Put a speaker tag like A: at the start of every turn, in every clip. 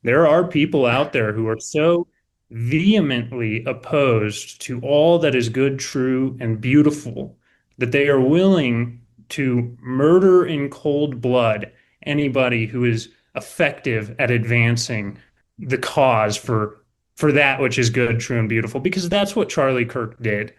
A: There are people out there who are so vehemently opposed to all that is good, true, and beautiful that they are willing to murder in cold blood anybody who is effective at advancing the cause for that which is good, true, and beautiful, because that's what Charlie Kirk did.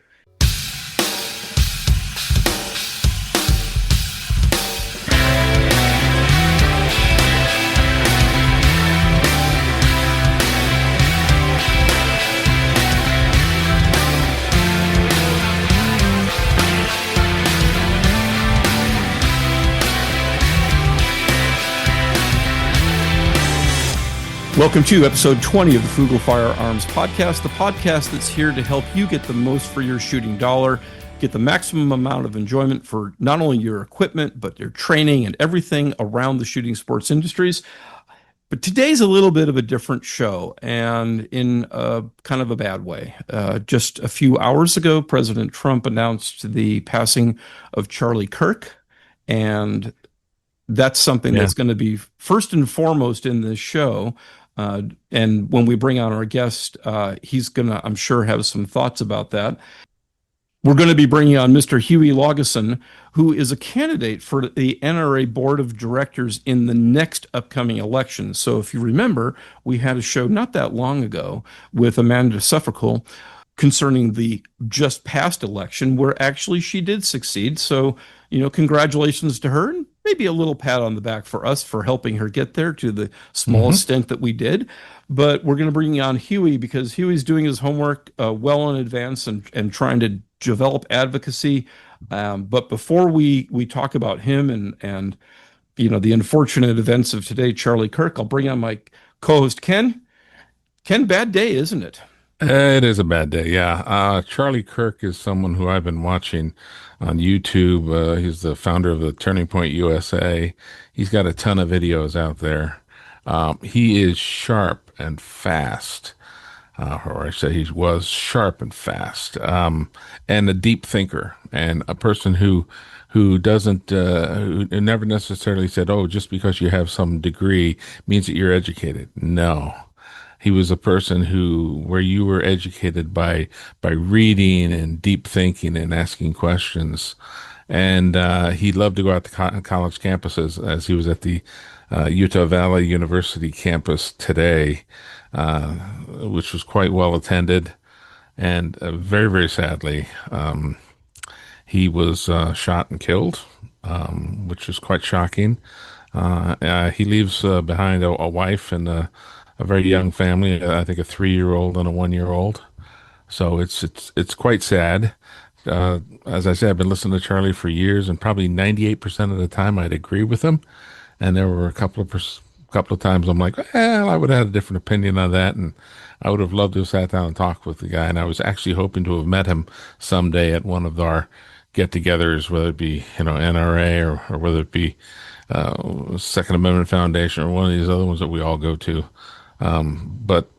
B: Welcome to episode 20 of the Frugal Firearms Podcast, the podcast that's here to help you get the most for your shooting dollar, get the maximum amount of enjoyment for not only your equipment, but your training and everything around the shooting sports industries. But today's a little bit of a different show, and in a kind of a bad way. Just a few hours ago, President Trump announced the passing of Charlie Kirk, and that's something that's going to be first and foremost in this show. And when we bring on our guest, he's going to, I'm sure, have some thoughts about that. We're going to be bringing on Mr. Huey Laugesen, who is a candidate for the NRA Board of Directors in the next upcoming election. So if you remember, we had a show not that long ago with Amanda Suffolk concerning the just past election where actually she did succeed. So, congratulations to her, and maybe a little pat on the back for us for helping her get there to the small extent that we did. But we're going to bring on Huey because Huey's doing his homework well in advance and trying to develop advocacy. But before we talk about him and the unfortunate events of today, Charlie Kirk, I'll bring on my co-host Ken. Ken, bad day, isn't it?
C: It is a bad day, yeah. Charlie Kirk is someone who I've been watching on YouTube. He's the founder of the Turning Point USA. He's got a ton of videos out there. He is sharp and fast, or I say he was sharp and fast, and a deep thinker, and a person who doesn't who never necessarily said, "Oh, just because you have some degree means that you're educated." No. He was a person where you were educated by reading and deep thinking and asking questions. And he loved to go out to college campuses, as he was at the Utah Valley University campus today, which was quite well attended. And very, very sadly, he was shot and killed, which was quite shocking. He leaves behind a wife and a very young family. I think a 3-year-old and a 1-year-old. So it's quite sad. As I said, I've been listening to Charlie for years, and probably 98% of the time I'd agree with him. And there were a couple of times I'm like, well, I would have had a different opinion on that, and I would have loved to have sat down and talked with the guy. And I was actually hoping to have met him someday at one of our get-togethers, whether it be NRA or whether it be Second Amendment Foundation or one of these other ones that we all go to. But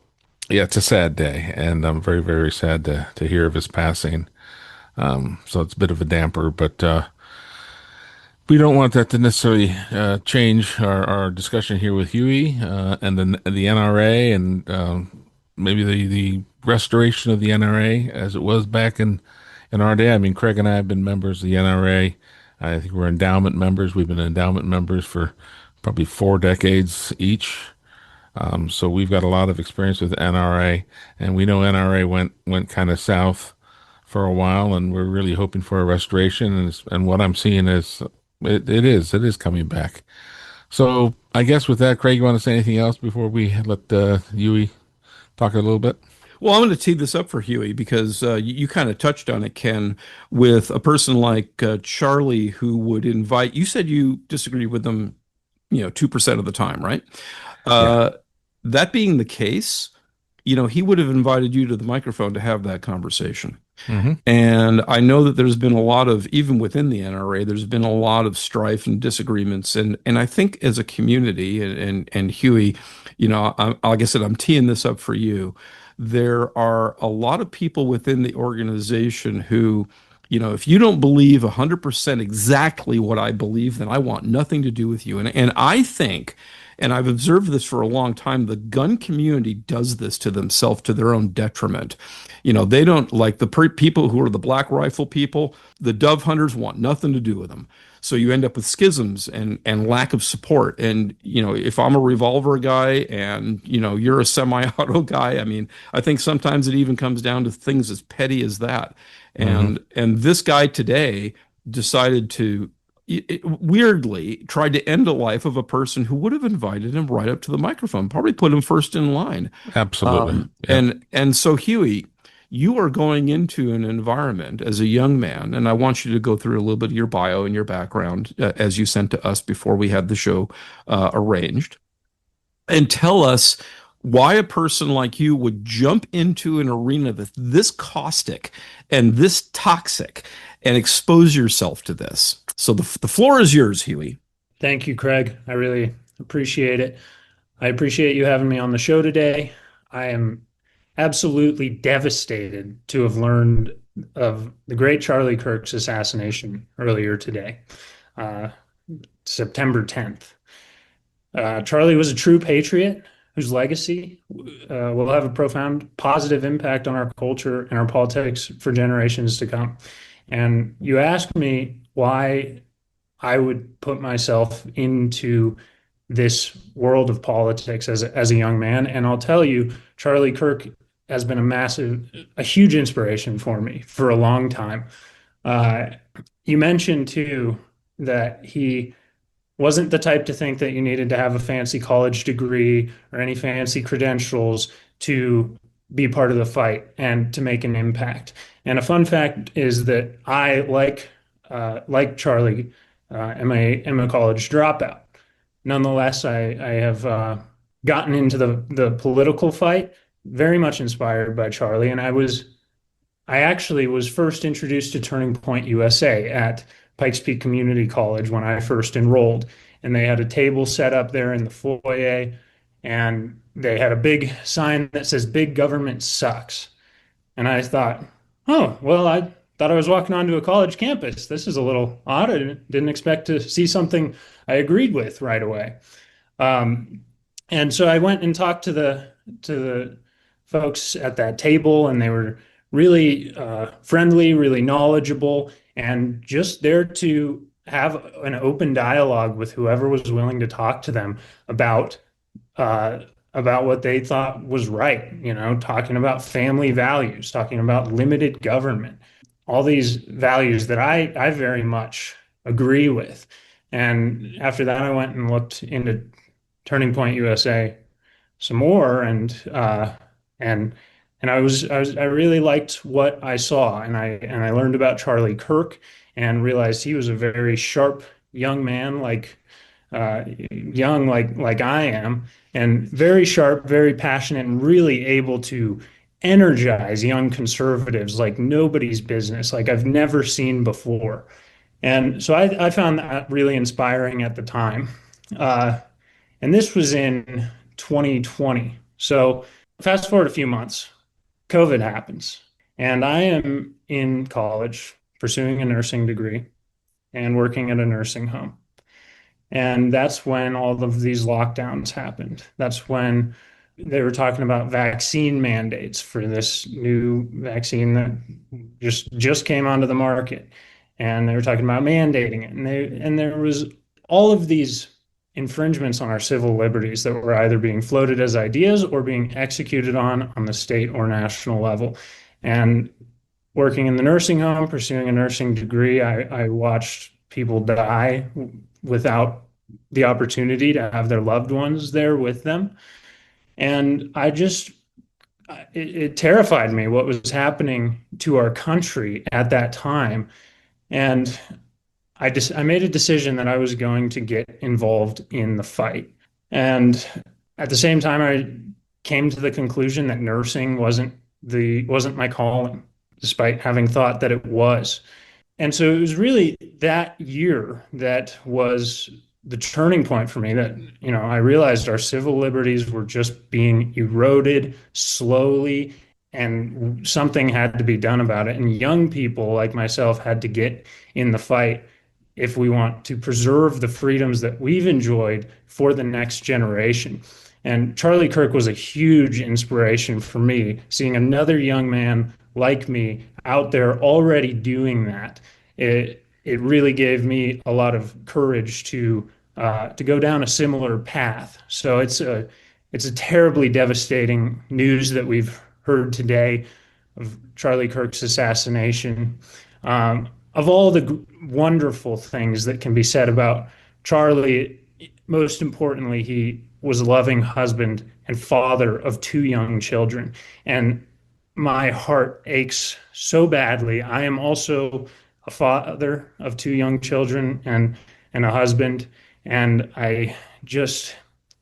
C: yeah, it's a sad day, and I'm very, very sad to hear of his passing. So it's a bit of a damper, but we don't want that to necessarily change our discussion here with Huey and the NRA and maybe the restoration of the NRA as it was back in our day. I mean, Craig and I have been members of the NRA. I think we're endowment members. We've been endowment members for probably 4 decades each. So we've got a lot of experience with NRA, and we know NRA went kind of south for a while, and we're really hoping for a restoration. And what I'm seeing is it is coming back. So I guess with that, Craig, you want to say anything else before we let Huey talk a little bit?
B: Well, I'm going to tee this up for Huey because you kind of touched on it, Ken, with a person like Charlie who would invite, you said you disagree with them, 2% of the time, right?
C: Yeah.
B: That being the case, he would have invited you to the microphone to have that conversation.
C: Mm-hmm.
B: And I know that there's been a lot of, even within the NRA, there's been a lot of strife and disagreements. And I think as a community, and Huey, like I said, I'm teeing this up for you. There are a lot of people within the organization who, if you don't believe 100% exactly what I believe, then I want nothing to do with you. And I think And I've observed this for a long time. The gun community does this to themselves to their own detriment. They don't like the people who are the black rifle people, the dove hunters want nothing to do with them. So you end up with schisms and lack of support. And, if I'm a revolver guy and, you're a semi-auto guy, I mean, I think sometimes it even comes down to things as petty as that.
C: Hmm.
B: And this guy today decided to weirdly tried to end a life of a person who would have invited him right up to the microphone, probably put him first in line.
C: Absolutely. Yep.
B: And so Huey, you are going into an environment as a young man, and I want you to go through a little bit of your bio and your background as you sent to us before we had the show arranged, and tell us why a person like you would jump into an arena that's this caustic and this toxic and expose yourself to this. So the floor is yours, Huey.
A: Thank you, Craig. I really appreciate it. I appreciate you having me on the show today. I am absolutely devastated to have learned of the great Charlie Kirk's assassination earlier today, uh, September 10th. Charlie was a true patriot whose legacy will have a profound positive impact on our culture and our politics for generations to come. And you asked me why I would put myself into this world of politics as a young man. And I'll tell you, Charlie Kirk has been a huge inspiration for me for a long time. Uh, you mentioned too that he wasn't the type to think that you needed to have a fancy college degree or any fancy credentials to be part of the fight and to make an impact. And a fun fact is that I, like Charlie, am a college dropout. Nonetheless, I have gotten into the political fight, very much inspired by Charlie, and I actually was first introduced to Turning Point USA at Pikes Peak Community College when I first enrolled. And they had a table set up there in the foyer, and they had a big sign that says, "Big government sucks." And I thought, oh, well, I thought I was walking onto a college campus. This is a little odd. I didn't expect to see something I agreed with right away. Um, and so I went and talked to the folks at that table, and they were really friendly, really knowledgeable, and just there to have an open dialogue with whoever was willing to talk to them about uh, about what they thought was right. Talking about family values, talking about limited government, all these values that I very much agree with. And after that, I went and looked into Turning Point USA some more, and I really liked what I saw, and I learned about Charlie Kirk and realized he was a very sharp young man, young like I am, and very sharp, very passionate, and really able to energize young conservatives like nobody's business, like I've never seen before. And so I found that really inspiring at the time. Uh, and this was in 2020. So fast forward a few months, COVID happens, and I am in college pursuing a nursing degree and working at a nursing home. And that's when all of these lockdowns happened. That's when they were talking about vaccine mandates for this new vaccine that just came onto the market. And they were talking about mandating it. And there was all of these infringements on our civil liberties that were either being floated as ideas or being executed on the state or national level. And working in the nursing home, pursuing a nursing degree, I watched people die without the opportunity to have their loved ones there with them. And it terrified me what was happening to our country at that time. And I made a decision that I was going to get involved in the fight. And at the same time, I came to the conclusion that nursing wasn't my calling, despite having thought that it was. And so it was really that year that was the turning point for me, that, I realized our civil liberties were just being eroded slowly, and something had to be done about it. And young people like myself had to get in the fight if we want to preserve the freedoms that we've enjoyed for the next generation. And Charlie Kirk was a huge inspiration for me, seeing another young man like me out there already doing that. It really gave me a lot of courage to go down a similar path. So it's a terribly devastating news that we've heard today of Charlie Kirk's assassination. Of all the wonderful things that can be said about Charlie, most importantly, he was a loving husband and father of two young children. And my heart aches so badly. I am also a father of two young children and a husband, and I just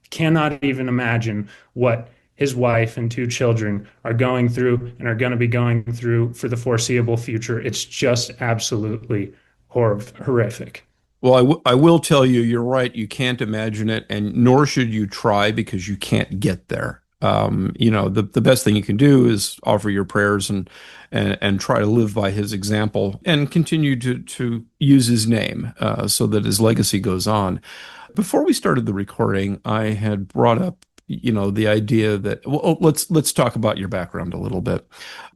A: cannot even imagine what his wife and two children are going through and are going to be going through for the foreseeable future. It's just absolutely horrific.
B: Well, I will tell you, you're right. You can't imagine it, and nor should you try because you can't get there. The best thing you can do is offer your prayers and try to live by his example and continue to use his name so that his legacy goes on. Before we started the recording, I had brought up, the idea that, well, let's talk about your background a little bit.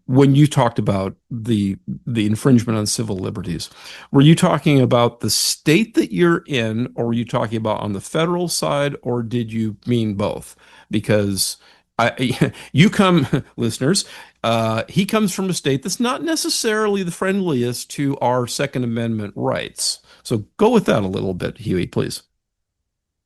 B: When you talked about the infringement on civil liberties, were you talking about the state that you're in, or were you talking about on the federal side, or did you mean both? Because you come, listeners, he comes from a state that's not necessarily the friendliest to our Second Amendment rights. So go with that a little bit, Huey, please.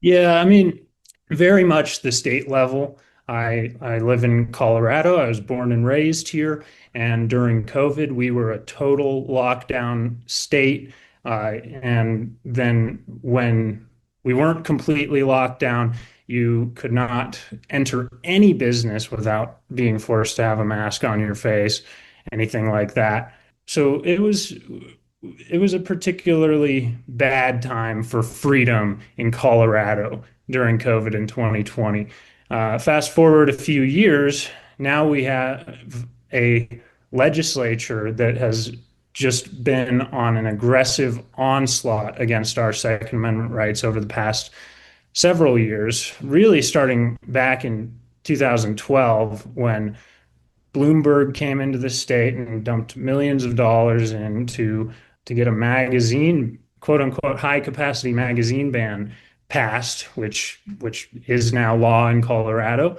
A: Yeah, I mean, very much the state level. I live in Colorado. I was born and raised here, and during COVID, we were a total lockdown state. And then when we weren't completely locked down, you could not enter any business without being forced to have a mask on your face, anything like that. So it was a particularly bad time for freedom in Colorado during COVID in 2020. Fast forward a few years, now we have a legislature that has just been on an aggressive onslaught against our Second Amendment rights over the past several years, really starting back in 2012 when Bloomberg came into the state and dumped millions of dollars to get a magazine, quote unquote, high capacity magazine ban passed, which is now law in Colorado.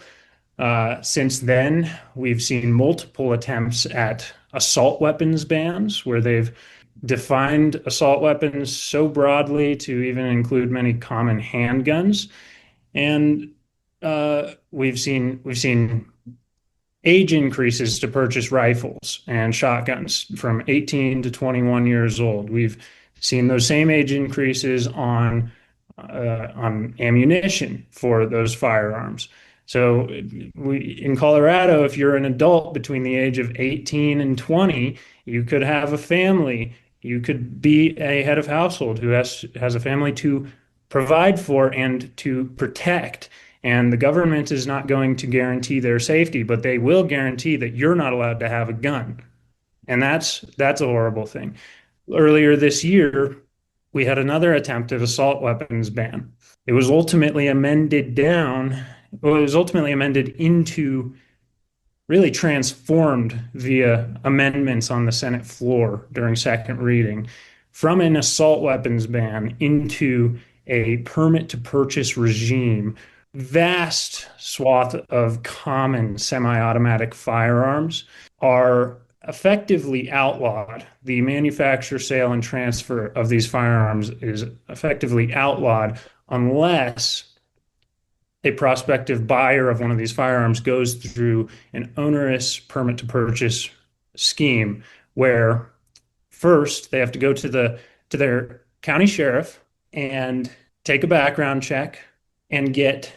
A: Since then, we've seen multiple attempts at assault weapons bans where they've defined assault weapons so broadly to even include many common handguns. And we've seen age increases to purchase rifles and shotguns from 18 to 21 years old. We've seen those same age increases on ammunition for those firearms. So in Colorado, if you're an adult between the age of 18 and 20, you could have a family. You could be a head of household who has a family to provide for and to protect. And the government is not going to guarantee their safety, but they will guarantee that you're not allowed to have a gun. And that's a horrible thing. Earlier this year, we had another attempt at assault weapons ban. It was ultimately amended down. Well, it was ultimately amended into really transformed via amendments on the Senate floor during second reading from an assault weapons ban into a permit to purchase regime. Vast swath of common semi-automatic firearms are effectively outlawed. The manufacture, sale, and transfer of these firearms is effectively outlawed unless a prospective buyer of one of these firearms goes through an onerous permit to purchase scheme where first they have to go to their county sheriff and take a background check and get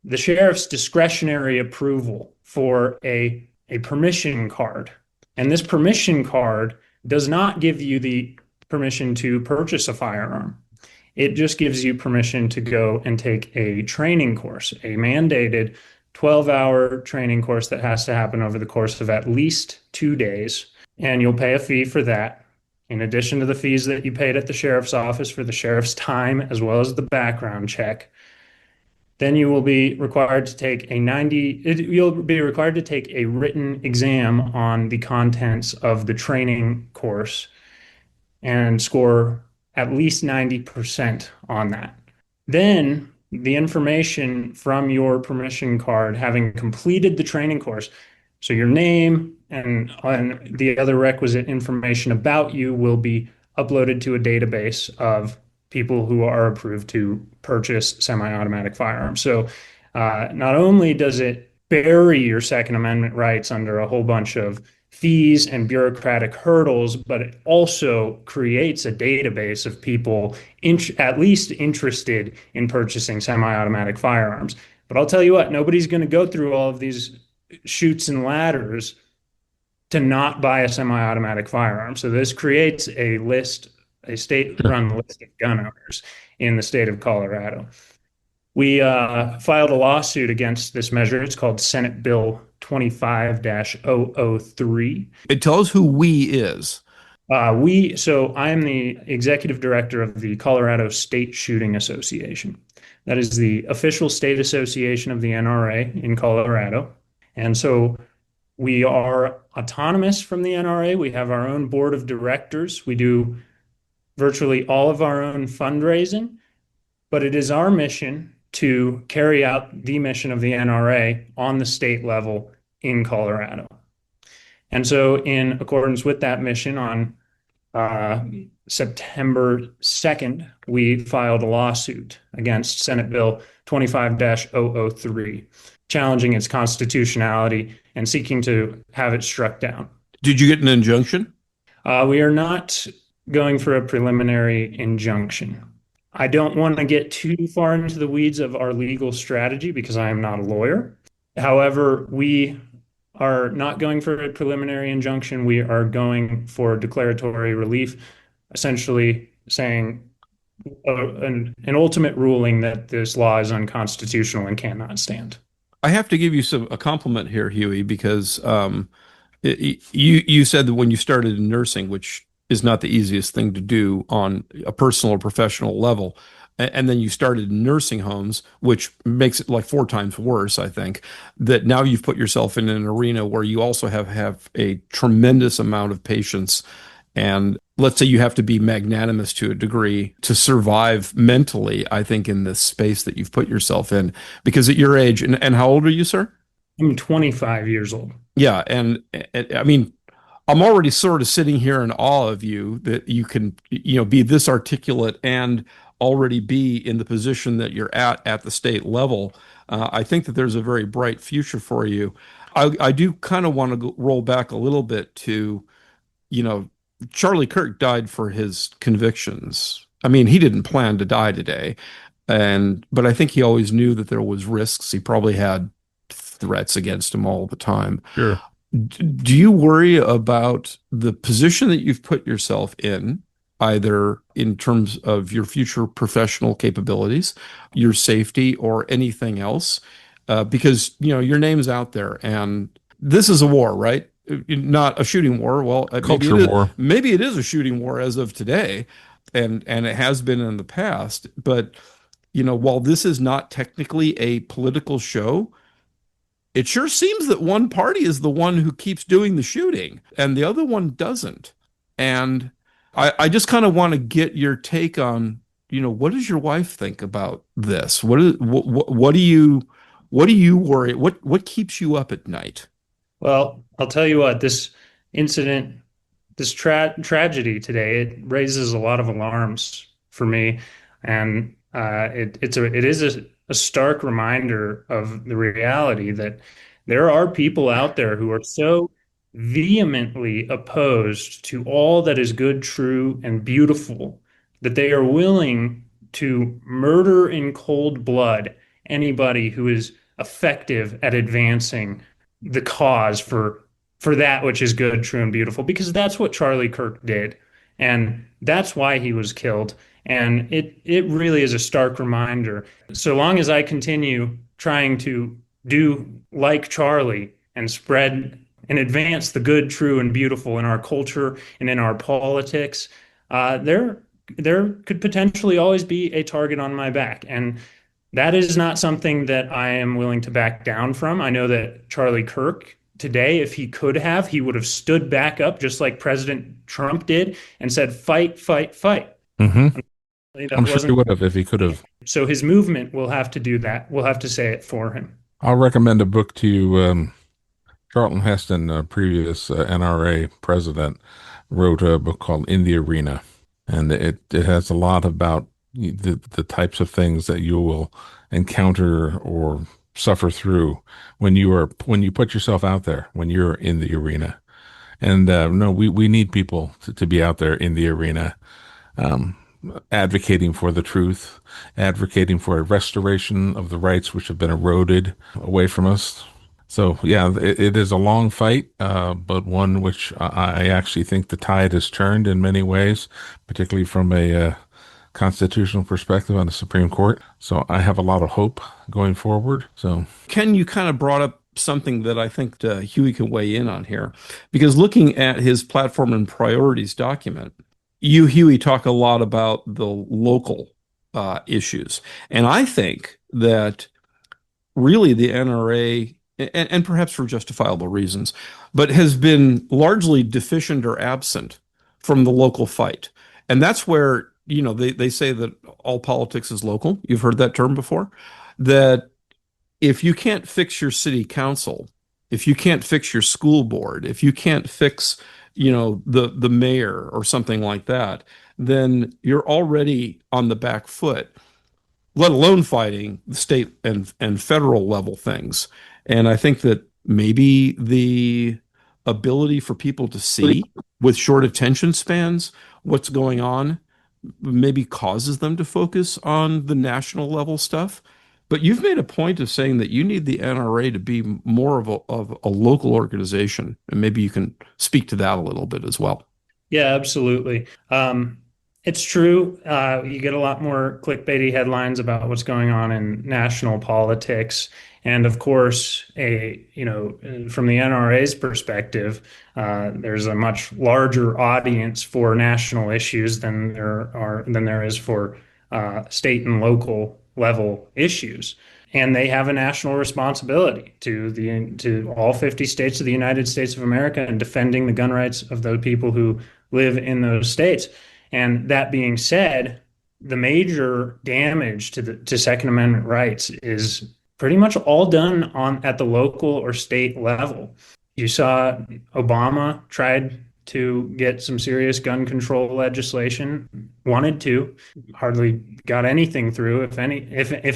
A: the sheriff's discretionary approval for a permission card. And this permission card does not give you the permission to purchase a firearm. It just gives you permission to go and take a training course, a mandated 12-hour training course that has to happen over the course of at least 2 days. And you'll pay a fee for that. in addition to the fees that you paid at the sheriff's office for the sheriff's time, as well as the background check, then you will be required to take you'll be required to take a written exam on the contents of the training course and score at least 90% on that. Then the information from your permission card, having completed the training course, so your name and the other requisite information about you will be uploaded to a database of people who are approved to purchase semi-automatic firearms. So not only does it bury your Second Amendment rights under a whole bunch of fees and bureaucratic hurdles, but it also creates a database of people at least interested in purchasing semi-automatic firearms. But I'll tell you what, nobody's going to go through all of these chutes and ladders to not buy a semi-automatic firearm. So this creates a state-run list of gun owners in the state of Colorado. We filed a lawsuit against this measure. It's called Senate Bill 25-003.
B: Tell us who we is.
A: So I am the executive director of the Colorado State Shooting Association. That is the official state association of the NRA in Colorado. And so we are autonomous from the NRA. We have our own board of directors. We do virtually all of our own fundraising, but it is our mission to carry out the mission of the NRA on the state level in Colorado. And so in accordance with that mission, on September 2nd, we filed a lawsuit against Senate Bill 25-003, challenging its constitutionality and seeking to have it struck down.
B: Did you get an injunction?
A: We are not going for a preliminary injunction. I don't want to get too far into the weeds of our legal strategy because I am not a lawyer. However, we are not going for a preliminary injunction. We are going for declaratory relief, essentially saying an ultimate ruling that this law is unconstitutional and cannot stand.
B: I have to give you a compliment here, Huey, because you said that when you started in nursing, which is not the easiest thing to do on a personal or professional level. And then you started in nursing homes, which makes it like 4 times worse, I think, that now you've put yourself in an arena where you also have a tremendous amount of patience. And let's say you have to be magnanimous to a degree to survive mentally, I think, in this space that you've put yourself in. Because at your age, and how old are you, sir?
A: I'm 25 years old.
B: Yeah. And I mean, I'm already sort of sitting here in awe of you that you can, be this articulate and already be in the position that you're at the state level. I think that there's a very bright future for you. I do kind of want to roll back a little bit to, Charlie Kirk died for his convictions. I mean, he didn't plan to die today, but I think he always knew that there was risks. He probably had threats against him all the time.
C: Sure.
B: Do you worry about the position that you've put yourself in, either in terms of your future professional capabilities, your safety, or anything else? Because, your name's out there, and this is a war, right? Not a shooting war. Well,
C: Culture war.
B: Maybe it is a shooting war as of today, and it has been in the past. But, while this is not technically a political show, it sure seems that one party is the one who keeps doing the shooting and the other one doesn't. And I just kind of want to get your take on, what does your wife think about this? What do you worry? What keeps you up at night?
A: Well, I'll tell you what, this incident, this tragedy today, it raises a lot of alarms for me. And it is a stark reminder of the reality that there are people out there who are so vehemently opposed to all that is good, true, and beautiful that they are willing to murder in cold blood anybody who is effective at advancing the cause for that which is good, true, and beautiful, because that's what Charlie Kirk did. And that's why he was killed. And it really is a stark reminder. So long as I continue trying to do like Charlie and spread and advance the good, true, and beautiful in our culture and in our politics, there could potentially always be a target on my back. And that is not something that I am willing to back down from. I know that Charlie Kirk today, if he could have, he would have stood back up just like President Trump did and said, fight, fight, fight.
C: Hmm.
A: That
C: I'm sure he
A: wasn't.
C: would have if he could have.
A: So his movement will have to do that. We'll have to say it for him.
C: I'll recommend a book to you. Charlton Heston, previous NRA president, wrote a book called In the Arena, and it has a lot about the types of things that you will encounter or suffer through when you put yourself out there, when you're in the arena. And no, we need people to be out there in the arena, um, advocating for the truth, advocating for a restoration of the rights which have been eroded away from us. So yeah, it is a long fight, but one which I actually think the tide has turned in many ways, particularly from a constitutional perspective on the Supreme Court. So I have a lot of hope going forward. So
B: Ken, you kind of brought up something that I think Huey can weigh in on here, because looking at his platform and priorities document, you, Huey, talk a lot about the local issues. And I think that really the NRA, and perhaps for justifiable reasons, but has been largely deficient or absent from the local fight. And that's where, they say that all politics is local. You've heard that term before. That if you can't fix your city council, if you can't fix your school board, if you can't fix, the mayor or something like that, then you're already on the back foot, let alone fighting the state and federal level things. And I think that maybe the ability for people to see with short attention spans what's going on maybe causes them to focus on the national level stuff. But you've made a point of saying that you need the NRA to be more of a local organization, and maybe you can speak to that a little bit as well.
A: Yeah, absolutely. It's true. You get a lot more clickbaity headlines about what's going on in national politics. And of course, from the NRA's perspective, there's a much larger audience for national issues than there is for state and local level issues. And they have a national responsibility to all 50 states of the United States of America and defending the gun rights of those people who live in those states. And that being said, the major damage to Second Amendment rights is pretty much all done at the local or state level. You saw Obama tried to get some serious gun control legislation, wanted to, hardly got anything through, if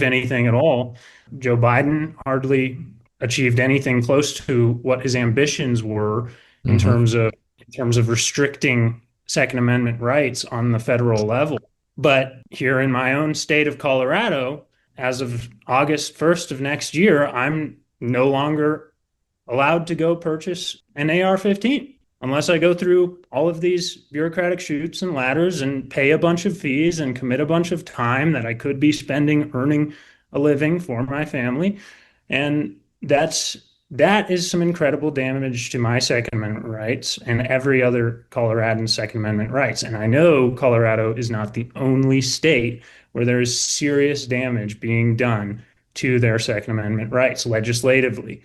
A: anything at all. Joe Biden hardly achieved anything close to what his ambitions were in
C: mhm.
A: terms of restricting Second Amendment rights on the federal level. But here in my own state of Colorado, as of August 1st of next year, I'm no longer allowed to go purchase an AR-15 unless I go through all of these bureaucratic chutes and ladders and pay a bunch of fees and commit a bunch of time that I could be spending earning a living for my family. And that is some incredible damage to my Second Amendment rights and every other Coloradan Second Amendment rights. And I know Colorado is not the only state where there is serious damage being done to their Second Amendment rights legislatively.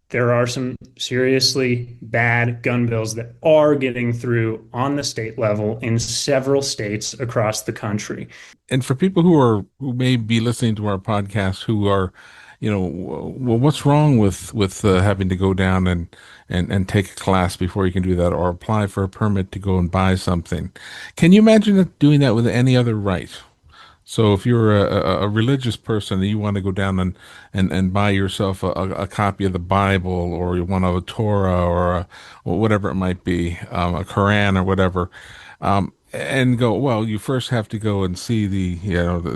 A: There are some seriously bad gun bills that are getting through on the state level in several states across the country.
C: And for people who may be listening to our podcast who are, well, what's wrong with having to go down and take a class before you can do that, or apply for a permit to go and buy something? Can you imagine doing that with any other right? So if you're a religious person and you want to go down and buy yourself a copy of the Bible, or you want a Torah, or whatever it might be, a Quran or whatever, and go, well, you first have to go and see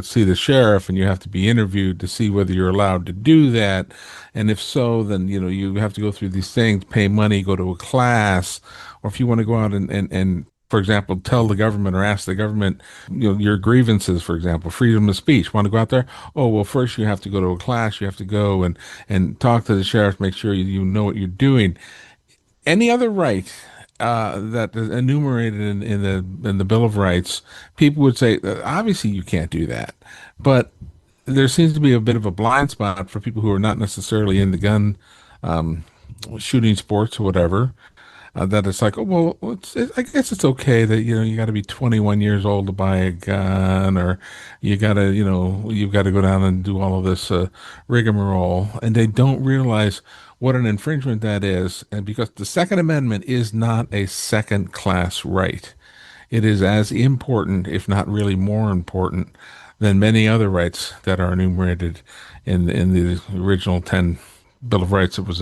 C: see the sheriff, and you have to be interviewed to see whether you're allowed to do that. And if so, then, you have to go through these things, pay money, go to a class. Or if you want to go out and for example, tell the government or ask the government, your grievances, for example, freedom of speech. Want to go out there? Oh, well, first you have to go to a class. You have to go and talk to the sheriff, make sure you know what you're doing. any other right that is enumerated in the Bill of Rights, people would say, obviously you can't do that. But there seems to be a bit of a blind spot for people who are not necessarily in the gun um, shooting sports or whatever. That it's like, oh well, I guess it's okay that you got to be 21 years old to buy a gun, or you got to you've got to go down and do all of this rigmarole, and they don't realize what an infringement that is, and because the Second Amendment is not a second class right, it is as important, if not really more important, than many other rights that are enumerated in the original 10 Bill of Rights. It was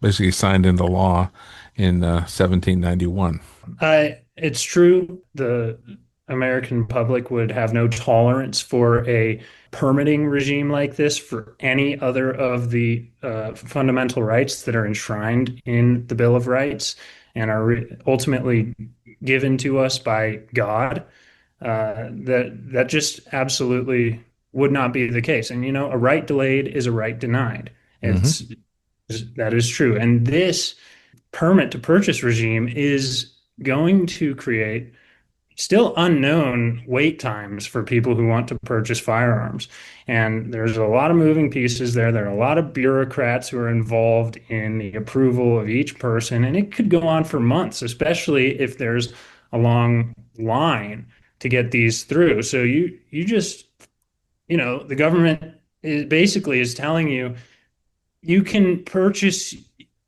C: basically signed into law in 1791.
A: It's true. The American public would have no tolerance for a permitting regime like this for any other of the fundamental rights that are enshrined in the Bill of Rights and are ultimately given to us by God. That just absolutely would not be the case. And a right delayed is a right denied.
C: Hmm.
A: It's that is true. And this permit to purchase regime is going to create still unknown wait times for people who want to purchase firearms. And there's a lot of moving pieces there. There are a lot of bureaucrats who are involved in the approval of each person, and it could go on for months, especially if there's a long line to get these through. So you just, the government is telling you you can purchase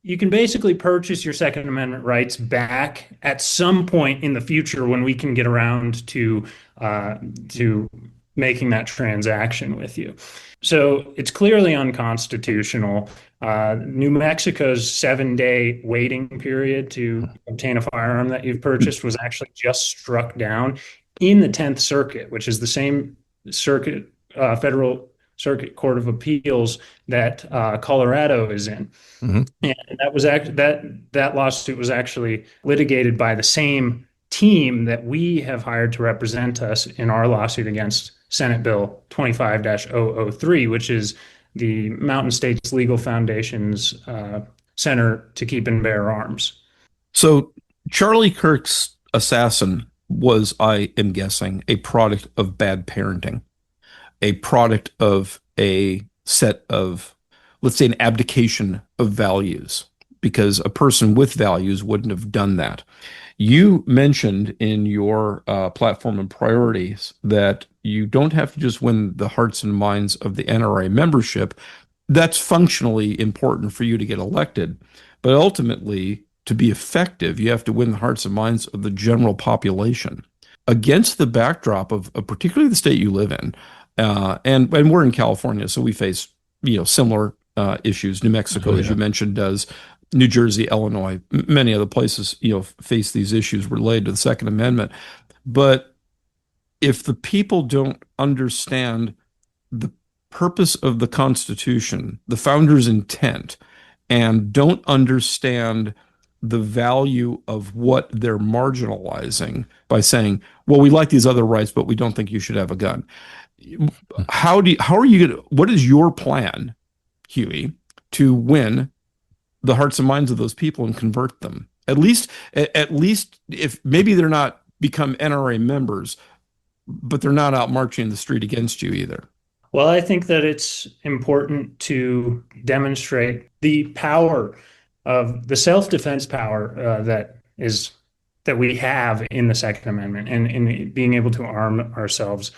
A: you can basically purchase your Second Amendment rights back at some point in the future when we can get around to making that transaction with you. So it's clearly unconstitutional. New Mexico's 7-day waiting period to obtain a firearm that you've purchased was actually just struck down in the 10th Circuit, which is the same circuit, federal Circuit Court of Appeals that Colorado is in.
C: Hmm.
A: And that lawsuit was actually litigated by the same team that we have hired to represent us in our lawsuit against Senate Bill 25-003, which is the Mountain States Legal Foundation's Center to Keep and Bear Arms.
B: So Charlie Kirk's assassin was, I am guessing, a product of bad parenting, a product of a set of, let's say, an abdication of values, because a person with values wouldn't have done that. You mentioned in your platform and priorities that you don't have to just win the hearts and minds of the NRA membership. That's functionally important for you to get elected. But ultimately, to be effective, you have to win the hearts and minds of the general population against the backdrop of particularly the state you live in. And we're in California, so we face similar issues. New Mexico,
C: Oh,
B: as you
C: yeah.
B: mentioned, does. New Jersey, Illinois, many other places, face these issues related to the Second Amendment. But if the people don't understand the purpose of the Constitution, the founders' intent, and don't understand the value of what they're marginalizing by saying, well, we like these other rights, but we don't think you should have a gun. How are you going to, what is your plan, Huey, to win the hearts and minds of those people and convert them? At least if maybe they're not become NRA members, but they're not out marching in the street against you either.
A: Well, I think that it's important to demonstrate the power of the self-defense power that we have in the Second Amendment, and in being able to arm ourselves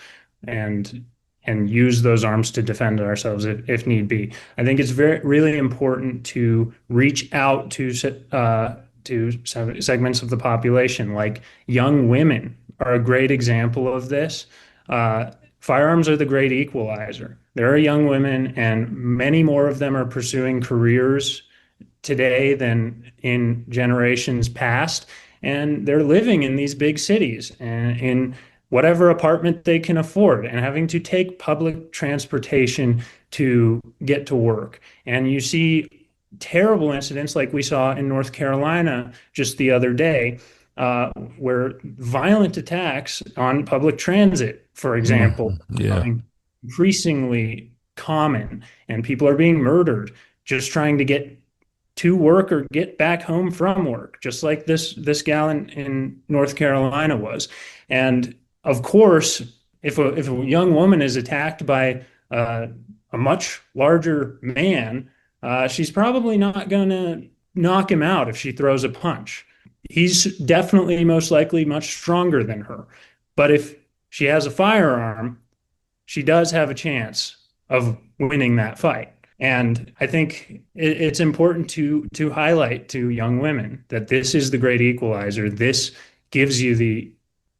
A: and use those arms to defend ourselves if need be. I think it's really important to reach out to segments of the population, like young women are a great example of this. Firearms are the great equalizer. There are young women, and many more of them are pursuing careers today than in generations past. And they're living in these big cities and in whatever apartment they can afford and having to take public transportation to get to work. And you see terrible incidents like we saw in North Carolina just the other day, where violent attacks on public transit, for example,
C: Mhm. Yeah.
A: becoming increasingly common, and people are being murdered just trying to get to work or get back home from work, just like this gal in North Carolina was. And of course, if a young woman is attacked by a much larger man, she's probably not going to knock him out if she throws a punch. He's definitely most likely much stronger than her. But if she has a firearm, she does have a chance of winning that fight. And I think it's important to highlight to young women that this is the great equalizer. This gives you the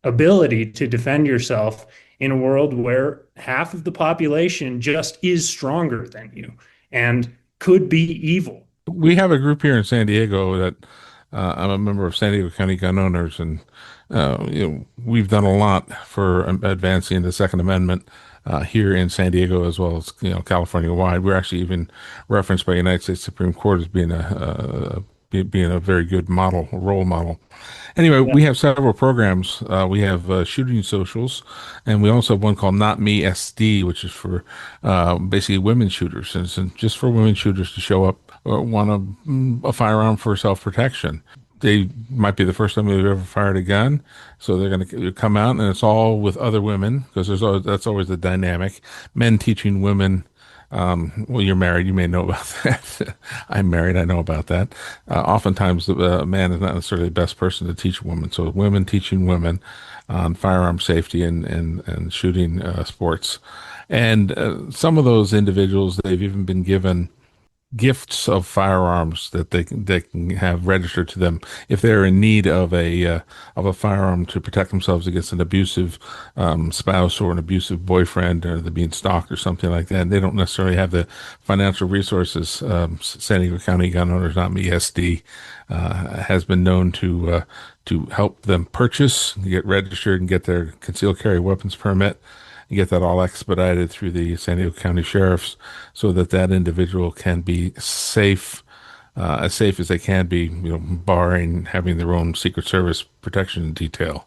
A: ability to defend yourself in a world where half of the population just is stronger than you and could be evil.
C: We have a group here in San Diego that I'm a member of San Diego County Gun Owners, and we've done a lot for advancing the Second Amendment here in San Diego as well as California wide. We're actually even referenced by the United States Supreme Court as being a very good model, role model. Anyway,
A: Yeah.
C: we have several programs. We have shooting socials, and we also have one called Not Me SD, which is for basically women shooters, and it's just for women shooters to show up or want a firearm for self-protection. They might be the first time they've ever fired a gun, so they're going to come out, and it's all with other women because that's always the dynamic. Men teaching women. Well, you're married. You may know about that. I'm married. I know about that. Oftentimes, the man is not necessarily the best person to teach a woman. So, women teaching women on firearm safety and shooting sports. And some of those individuals, they've even been given gifts of firearms that they can have registered to them if they're in need of a firearm to protect themselves against an abusive spouse or an abusive boyfriend, or they're being stalked or something like that. And they don't necessarily have the financial resources. San Diego County Gun Owners Not Me SD has been known to help them purchase, get registered, and get their concealed carry weapons permit, and get that all expedited through the San Diego County Sheriffs so that that individual can be safe, as safe as they can be, barring having their own Secret Service protection detail.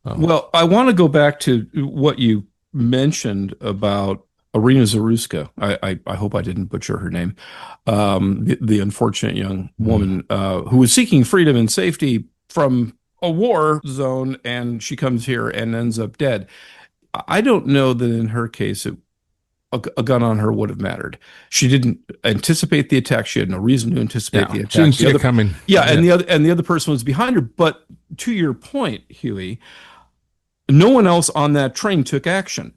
B: Well, I want to go back to what you mentioned about Irina Zaruska. I hope I didn't butcher her name. The unfortunate young woman who was seeking freedom and safety from a war zone, and she comes here and ends up dead. I don't know that in her case a gun on her would have mattered. She didn't anticipate the attack. She had no reason to anticipate the
C: She
B: attack.
C: didn't see it coming.
B: Yeah, and the other person was behind her. But to your point, Huey, no one else on that train took action.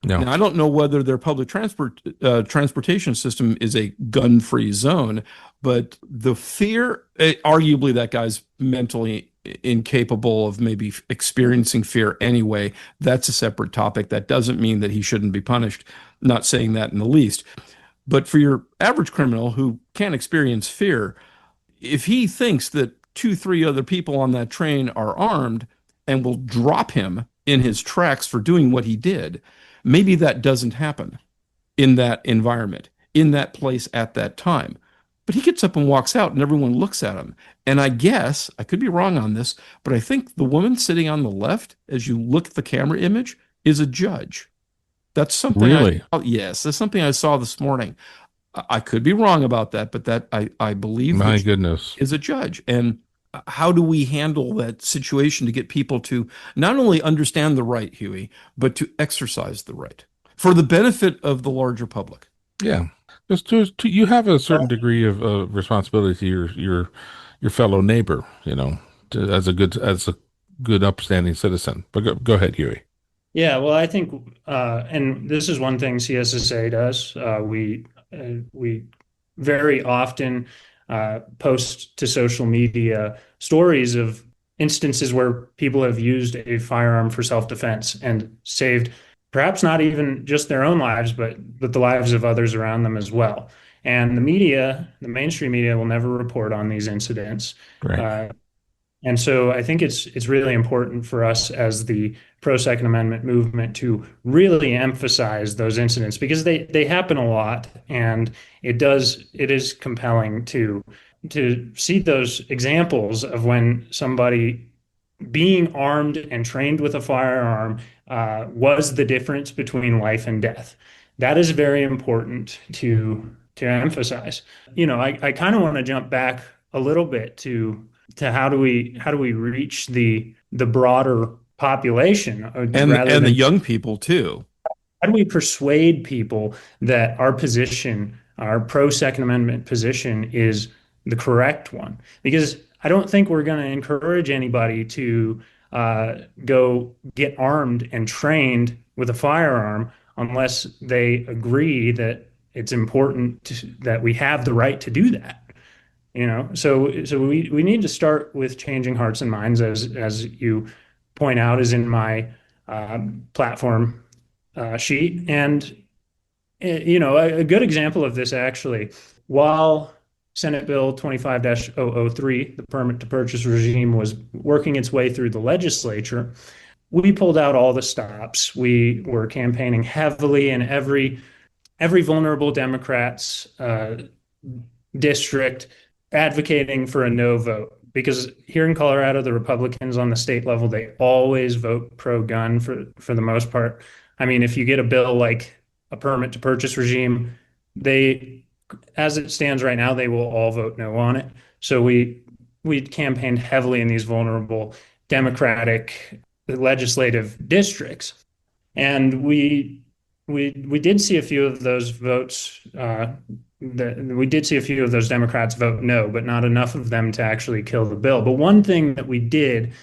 C: No.
B: Now, I don't know whether their public transportation system is a gun-free zone, but the fear, arguably that guy's mentally incapable of maybe experiencing fear anyway. That's a separate topic. That doesn't mean that he shouldn't be punished. Not saying that in the least. But for your average criminal who can't experience fear, if he thinks that two, three other people on that train are armed and will drop him in his tracks for doing what he did, maybe that doesn't happen in that environment, in that place at that time. But he gets up and walks out, and everyone looks at him. And I guess, I could be wrong on this, but I think the woman sitting on the left, as you look at the camera image, is a judge. That's something
C: Really?
B: yes, that's something I saw this morning. I could be wrong about that, but that I believe
C: My goodness.
B: is a judge. And how do we handle that situation to get people to not only understand the right, Huey, but to exercise the right for the benefit of the larger public?
C: Yeah. Just you have a certain degree of responsibility to your fellow neighbor, as a good upstanding citizen. But go ahead, Huey.
A: Yeah, well, I think, and this is one thing CSSA does. We very often post to social media stories of instances where people have used a firearm for self-defense and saved perhaps not even just their own lives, but the lives of others around them as well. And the media, the mainstream media, will never report on these incidents.
C: Right.
A: And so I think it's really important for us as the pro Second Amendment movement to really emphasize those incidents because they happen a lot, and it is compelling to see those examples of when somebody being armed and trained with a firearm was the difference between life and death. That is very important emphasize. I kind of want to jump back a little bit to how do we reach the broader population rather
B: And the
A: than
B: young people too.
A: how do we persuade people that our position, our pro Second Amendment position, is the correct one? Because I don't think we're going to encourage anybody to go get armed and trained with a firearm unless they agree that it's important that we have the right to do that. So we need to start with changing hearts and minds, as you point out, is in my platform sheet. And a good example of this actually, while Senate Bill 25-003, the permit to purchase regime, was working its way through the legislature, we pulled out all the stops. We were campaigning heavily in every vulnerable Democrat's district, advocating for a no vote. Because here in Colorado, the Republicans on the state level, they always vote pro-gun for the most part. I mean, if you get a bill like a permit to purchase regime, they, as it stands right now, they will all vote no on it. So we campaigned heavily in these vulnerable Democratic legislative districts, and we did see a few of those votes. We did see a few of those Democrats vote no, but not enough of them to actually kill the bill. But one thing that we did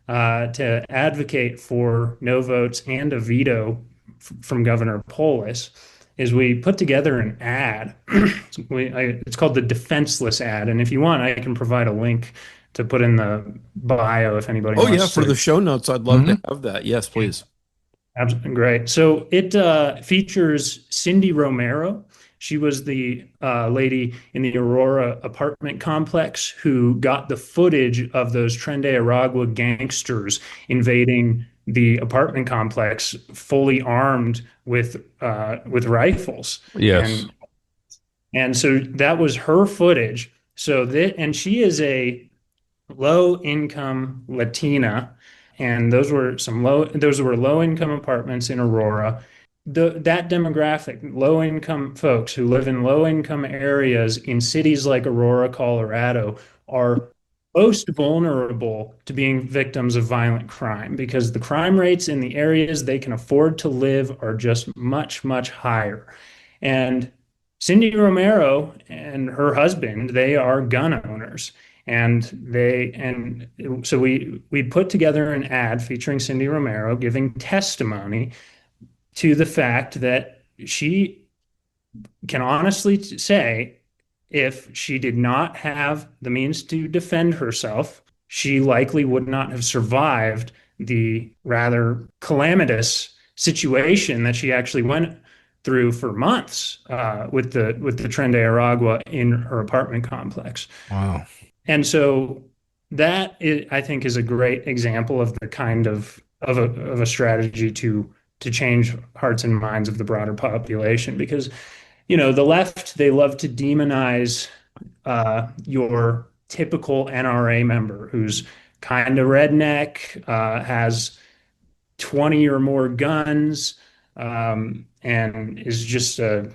A: to advocate for no votes and a veto from Governor Polis is we put together an ad. It's called the Defenseless ad. And if you want, I can provide a link to put in the bio if anybody
B: Oh yeah,
A: wants
B: for
A: to.
B: the show notes, I'd love to have that. Yes, please.
A: Absolutely great. So it features Cindy Romero. She was the lady in the Aurora apartment complex who got the footage of those Tren de Aragua gangsters invading the apartment complex, fully armed with rifles.
C: Yes.
A: And so that was her footage. And she is a low income Latina, and those were low income apartments in Aurora. That demographic, low income folks who live in low income areas in cities like Aurora, Colorado, are most vulnerable to being victims of violent crime because the crime rates in the areas they can afford to live are just much, much higher. And Cindy Romero and her husband, they are gun owners. And so we put together an ad featuring Cindy Romero giving testimony to the fact that she can honestly say if she did not have the means to defend herself, she likely would not have survived the rather calamitous situation that she actually went through for months with the Tren de Aragua in her apartment complex.
C: Wow.
A: And so I think, is a great example of the kind of a strategy to change hearts and minds of the broader population. Because, the left, they love to demonize your typical NRA member who's kind of redneck, has 20 or more guns, and is just a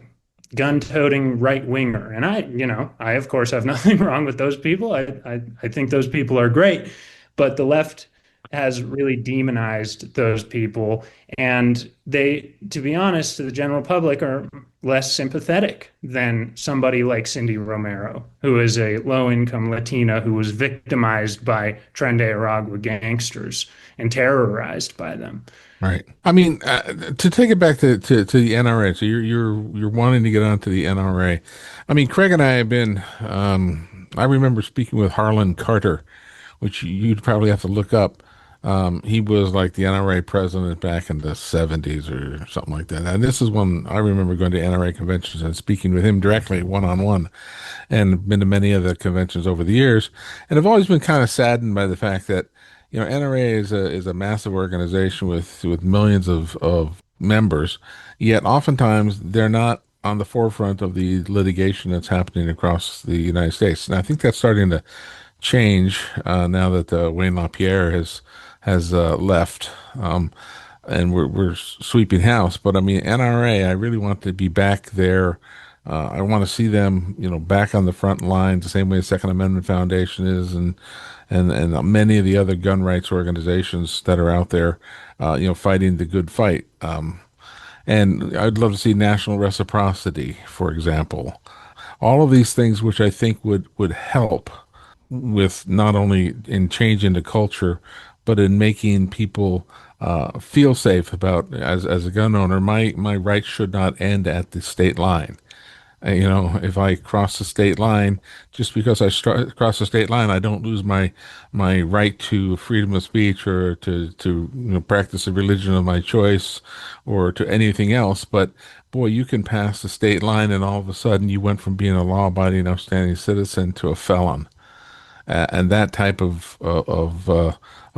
A: gun-toting right-winger. And I of course have nothing wrong with those people. I think those people are great, but the left has really demonized those people, and they, to be honest, to the general public, are less sympathetic than somebody like Cindy Romero, who is a low-income Latina who was victimized by Tren de Aragua gangsters and terrorized by them.
C: Right. I mean, to take it back to the NRA. So you're wanting to get onto the NRA. I mean, Craig and I have been. I remember speaking with Harlan Carter, which you'd probably have to look up. He was like the NRA president back in the 70s or something like that. And this is when I remember going to NRA conventions and speaking with him directly one-on-one, and been to many of the conventions over the years. And I've always been kind of saddened by the fact that, NRA is a massive organization with millions of members, yet oftentimes they're not on the forefront of the litigation that's happening across the United States. And I think that's starting to change now that Wayne LaPierre has left, and we're sweeping house. But I mean, NRA, I really want to be back there I want to see them, back on the front lines, the same way the Second Amendment Foundation is, and many of the other gun rights organizations that are out there, fighting the good fight. And I'd love to see national reciprocity, for example. All of these things, which I think would help with not only in changing the culture, but in making people feel safe about as a gun owner, my rights should not end at the state line. If I cross the state line, just because cross the state line, I don't lose my right to freedom of speech or to practice a religion of my choice or to anything else. But boy, you can pass the state line, and all of a sudden, you went from being a law-abiding, upstanding citizen to a felon. And that type of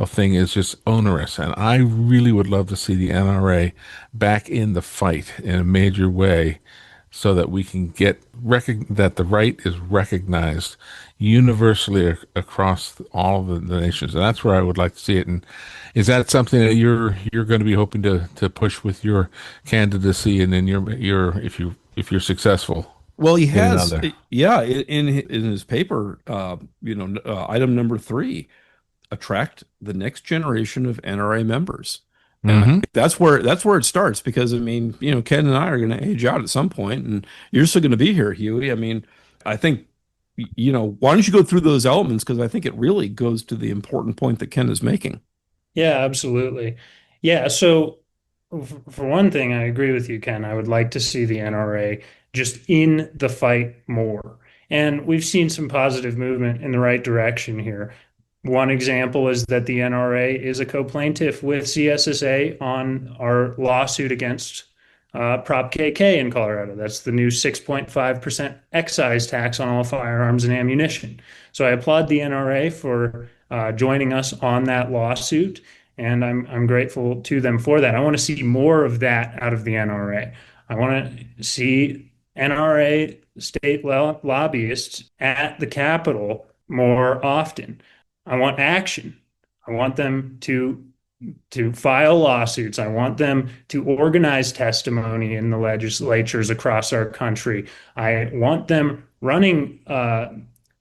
C: thing is just onerous. And I really would love to see the NRA back in the fight in a major way, so that we can that the right is recognized universally across all of the nations. And that's where I would like to see it. And is that something that you're going to be hoping to push with your candidacy, and then your if you're successful
B: Well, he
C: in
B: has,
C: another?
B: yeah, in his paper, item number three, attract the next generation of NRA members. And I
C: Hmm.
B: think that's where it starts, because I mean, Ken and I are going to age out at some point, and you're still going to be here, Huey. I mean, I think, why don't you go through those elements, because I think it really goes to the important point that Ken is making.
A: Yeah, absolutely. Yeah, so for one thing, I agree with you, Ken. I would like to see the NRA just in the fight more. And we've seen some positive movement in the right direction here. One example is that the NRA is a co-plaintiff with CSSA on our lawsuit against Prop KK in Colorado. That's the new 6.5% excise tax on all firearms and ammunition. So I applaud the NRA for joining us on that lawsuit, and I'm grateful to them for that. I want to see more of that out of the NRA. I want to see NRA state lobbyists at the Capitol more often. I want action. I want them to file lawsuits. I want them to organize testimony in the legislatures across our country. I want them running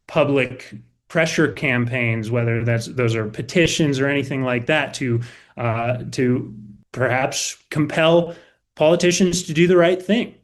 A: public pressure campaigns, whether those are petitions or anything like that, to perhaps compel politicians to do the right thing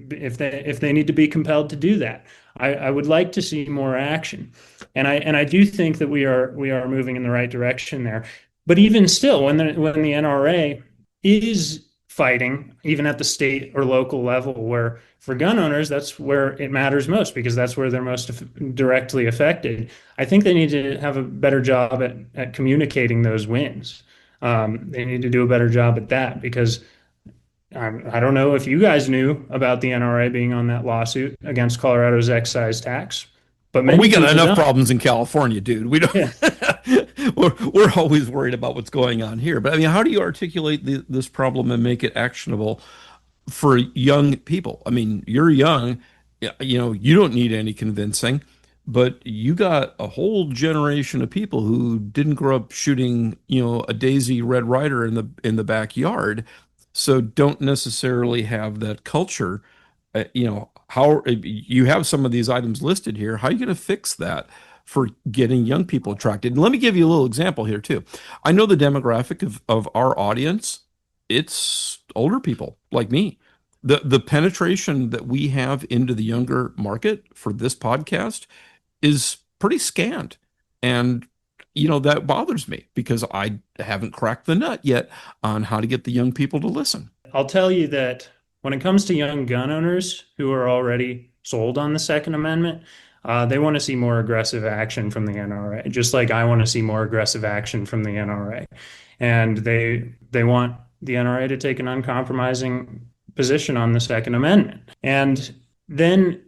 A: if they need to be compelled to do that. I would like to see more action, and I do think that we are moving in the right direction there. But even still, when the NRA is fighting, even at the state or local level, where for gun owners, that's where it matters most because that's where they're most directly affected. I think they need to have a better job at communicating those wins. They need to do a better job at that because I don't know if you guys knew about the NRA being on that lawsuit against Colorado's excise tax, but
B: Oh, we
A: many
B: got
A: people
B: enough
A: don't.
B: problems in California, dude. We don't.
A: Yeah.
B: We're always worried about what's going on here. But I mean, how do you articulate this problem and make it actionable for young people? I mean, you're young, you don't need any convincing, but you got a whole generation of people who didn't grow up shooting, a Daisy Red Ryder in the backyard, so don't necessarily have that culture. How you have some of these items listed here, how are you going to fix that for getting young people attracted? And let me give you a little example here too. I know the demographic of our audience, it's older people like me. The penetration that we have into the younger market for this podcast is pretty scant. And that bothers me because I haven't cracked the nut yet on how to get the young people to listen.
A: I'll tell you that when it comes to young gun owners who are already sold on the Second Amendment, they want to see more aggressive action from the NRA, just like I want to see more aggressive action from the NRA. And they want the NRA to take an uncompromising position on the Second Amendment. And then,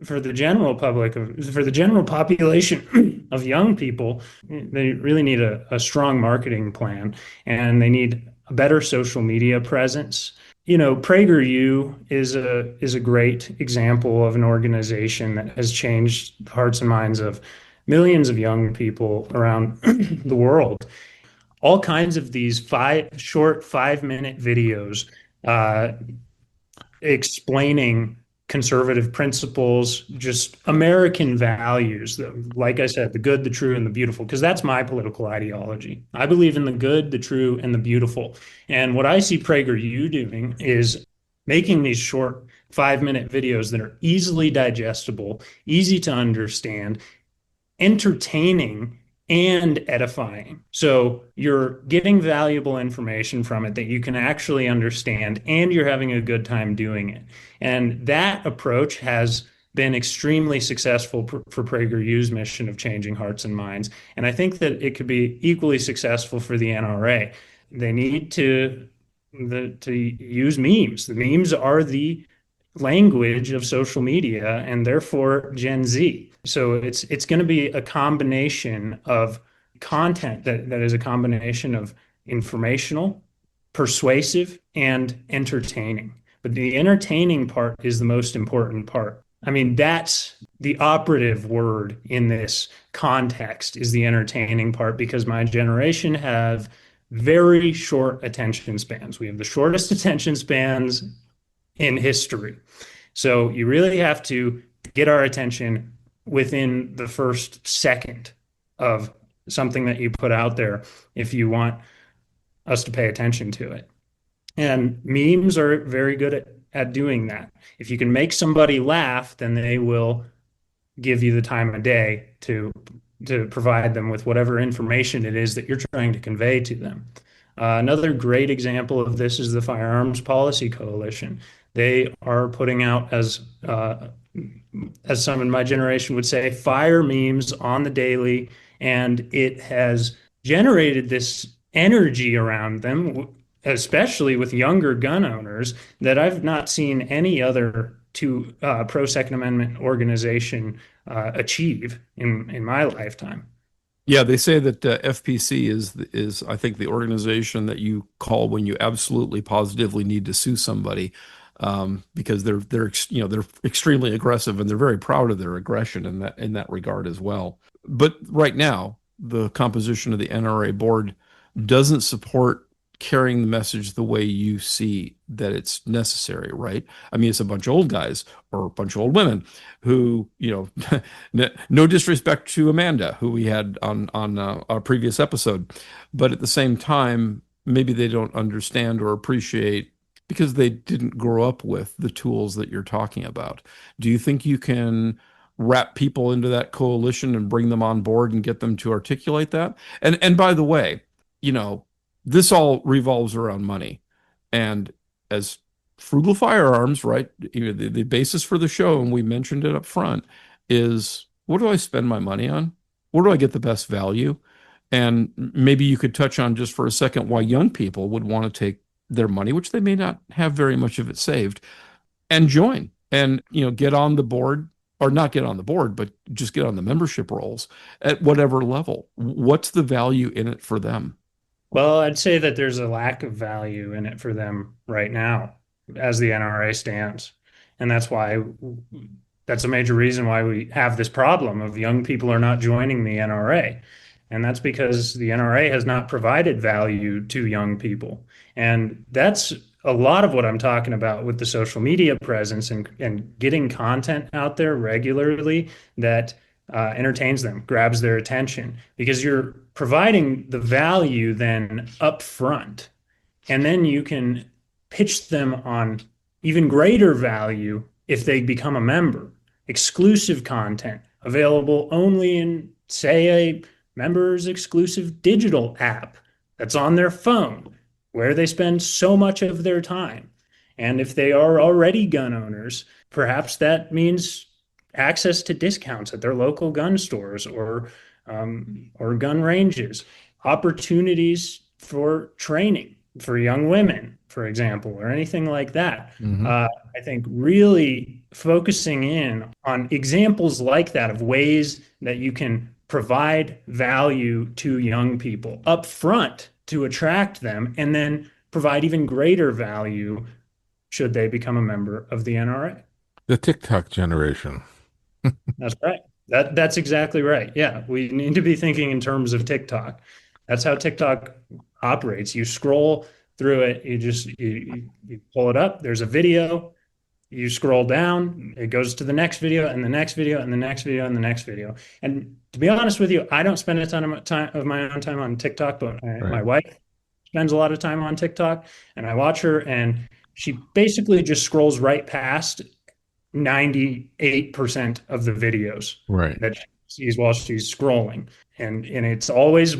A: for the general public, for the general population of young people, they really need a strong marketing plan and they need a better social media presence. PragerU is a great example of an organization that has changed the hearts and minds of millions of young people around the world. All kinds of these short 5-minute videos uh, explaining conservative principles, just American values. Like I said, the good, the true, and the beautiful, because that's my political ideology. I believe in the good, the true, and the beautiful. And what I see PragerU doing is making these short 5-minute videos that are easily digestible, easy to understand, entertaining, and edifying. So you're getting valuable information from it that you can actually understand, and you're having a good time doing it. And that approach has been extremely successful for PragerU's mission of changing hearts and minds. And I think that it could be equally successful for the NRA. They need to use memes. The memes are the language of social media and therefore Gen Z. So it's going to be a combination of content that is a combination of informational, persuasive, and entertaining. But the entertaining part is the most important part. I mean, that's the operative word in this context is the entertaining part because my generation have very short attention spans. We have the shortest attention spans in history. So you really have to get our attention within the first second of something that you put out there if you want us to pay attention to it. And memes are very good at doing that. If you can make somebody laugh, then they will give you the time of day to provide them with whatever information it is that you're trying to convey to them. Another great example of this is the Firearms Policy Coalition. They are putting out, as some in my generation would say, fire memes on the daily, and it has generated this energy around them, especially with younger gun owners, that I've not seen any other pro-Second Amendment organization achieve in my lifetime.
B: Yeah, they say that FPC is I think the organization that you call when you absolutely positively need to sue somebody, because they're extremely aggressive and they're very proud of their aggression in that regard as well. But right now, the composition of the NRA board doesn't support carrying the message the way you see that it's necessary, right? I mean, it's a bunch of old guys or a bunch of old women who, no disrespect to Amanda, who we had on our previous episode, but at the same time, maybe they don't understand or appreciate because they didn't grow up with the tools that you're talking about. Do you think you can wrap people into that coalition and bring them on board and get them to articulate that? And by the way, this all revolves around money. And as Frugal Firearms, right? The basis for the show, and we mentioned it up front, is what do I spend my money on? Where do I get the best value? And maybe you could touch on just for a second why young people would want to take their money, which they may not have very much of it saved, and join and get on the board, or not get on the board, but just get on the membership rolls at whatever level. What's the value in it for them?
A: Well, I'd say that there's a lack of value in it for them right now as the NRA stands. And that's a major reason why we have this problem of young people are not joining the NRA. And that's because the NRA has not provided value to young people. And that's a lot of what I'm talking about with the social media presence and getting content out there regularly that entertains them, grabs their attention, because you're providing the value then up front. And then you can pitch them on even greater value if they become a member. Exclusive content available only in, say, a members exclusive digital app that's on their phone, where they spend so much of their time. And if they are already gun owners, perhaps that means access to discounts at their local gun stores or gun ranges, opportunities for training for young women, for example, or anything like that.
C: Mm-hmm.
A: I think really focusing in on examples like that of ways that you can provide value to young people up front to attract them, and then provide even greater value should they become a member of the NRA.
C: The TikTok generation.
A: That's right. That's exactly right. Yeah, we need to be thinking in terms of TikTok. That's how TikTok operates. You scroll through it, you pull it up, there's a video, you scroll down, it goes to the next video and the next video and the next video and the next video. And to be honest with you, I don't spend a ton of my own time on TikTok, but my
C: Right.
A: wife spends a lot of time on TikTok, and I watch her, and she basically just scrolls right past 98% of the videos
C: Right.
A: that she sees while she's scrolling. And it's always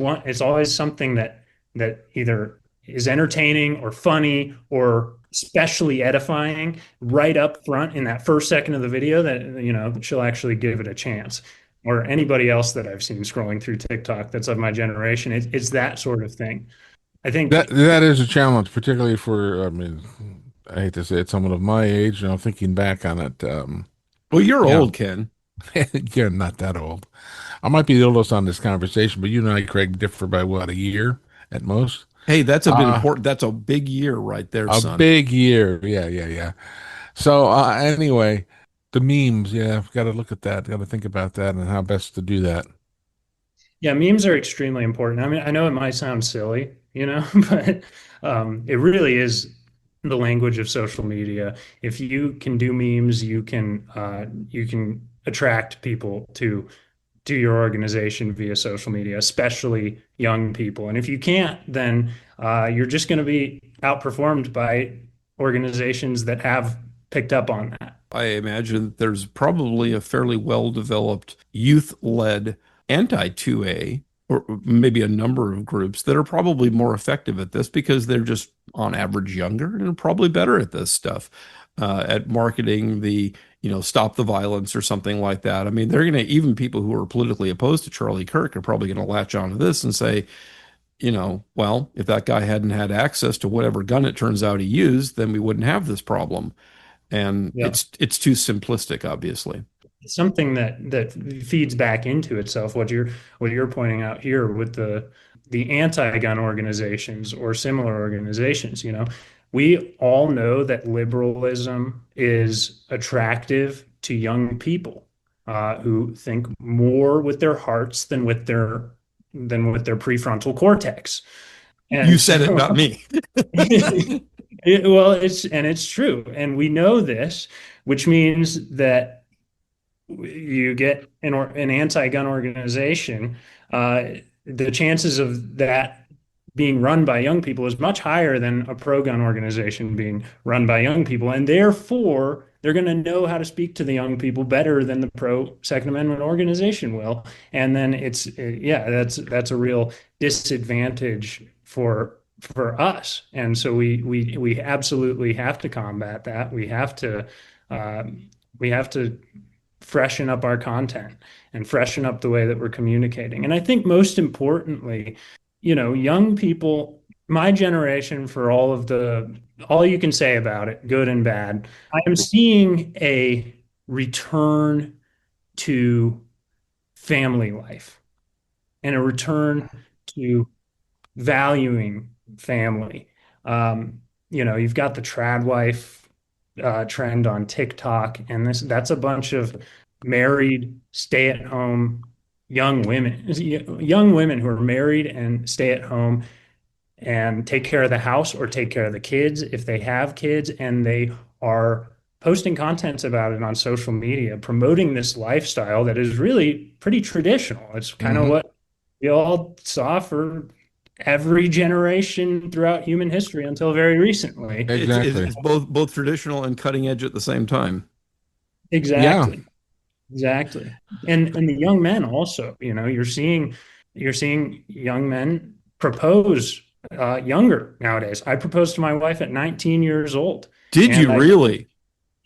A: something that either is entertaining or funny or especially edifying right up front in that first second of the video that she'll actually give it a chance. Or anybody else that I've seen scrolling through TikTok that's of my generation. It's that sort of thing. I
C: That
A: think,
C: that is a challenge, particularly for, I mean, I hate to say it, someone of my age, thinking back on it,
B: Well, you're
C: you know,
B: old, Ken.
C: you're not that old. I might be the oldest on this conversation, but you and I, Craig, differ by what, a year at most?
B: Hey, that's a bit
C: Uh,
B: important. That's a big year right there,
C: a
B: son.
C: big year. Yeah, yeah, yeah. So, anyway, the memes, yeah, I've got to look at that. Got to think about that and how best to do that.
A: yeah, memes are extremely important. I mean, I know it might sound silly, but it really is the language of social media. If you can do memes, you can attract people to your organization via social media, especially young people. And if you can't, then you're just going to be outperformed by organizations that have picked up on that.
B: I imagine that there's probably a fairly well-developed youth-led anti-2A, or maybe a number of groups that are probably more effective at this because they're just on average younger and are probably better at this stuff, at marketing the, stop the violence or something like that. I mean, they're going to, even people who are politically opposed to Charlie Kirk are probably going to latch onto this and say, well, if that guy hadn't had access to whatever gun it turns out he used, then we wouldn't have this problem. And
A: Yeah.
B: it's too simplistic, obviously.
A: Something that feeds back into itself, what you're pointing out here with the anti-gun organizations or similar organizations. We all know that liberalism is attractive to young people who think more with their hearts than with their prefrontal cortex.
B: You
A: And
B: said it,
A: so
B: not me.
A: well, it's true, and we know this, which means that you get an anti-gun organization, uh, the chances of that being run by young people is much higher than a pro-gun organization being run by young people, and therefore they're going to know how to speak to the young people better than the pro-Second Amendment organization will. And then yeah, that's a real disadvantage for us. And so we absolutely have to combat that. We have to freshen up our content and freshen up the way that we're communicating. And I think most importantly, young people, my generation, for all you can say about it, good and bad, I am seeing a return to family life and a return to valuing family. You've got the trad wife trend on TikTok, and that's a bunch of married, stay-at-home young women who are married and stay at home and take care of the house or take care of the kids if they have kids, and they are posting contents about it on social media, promoting this lifestyle that is really pretty traditional. It's kind of
C: Hmm.
A: what we all saw for every generation throughout human history until very recently.
C: Exactly.
B: It's both traditional and cutting edge at the same time.
C: Yeah.
A: Exactly. Exactly. And the young men also, you're seeing young men propose younger nowadays. I proposed to my wife at 19 years old,
B: Did you
A: and
B: really?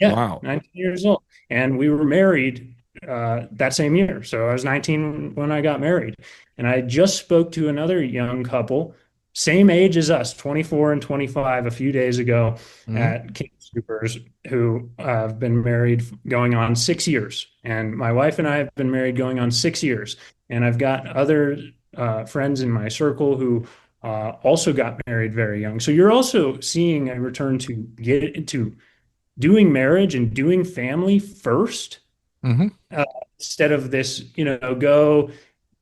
A: yeah,
B: Wow.
A: 19 years old, and we were married that same year. So I was 19 when I got married, and I just spoke to another young couple, same age as us, 24 and 25, a few days ago
C: Hmm.
A: at King Supers, who have been married going on 6 years. And my wife and I have been married going on 6 years. And I've got other friends in my circle who also got married very young. So you're also seeing a return to get into doing marriage and doing family first,
C: Hmm.
A: uh, instead of this, go.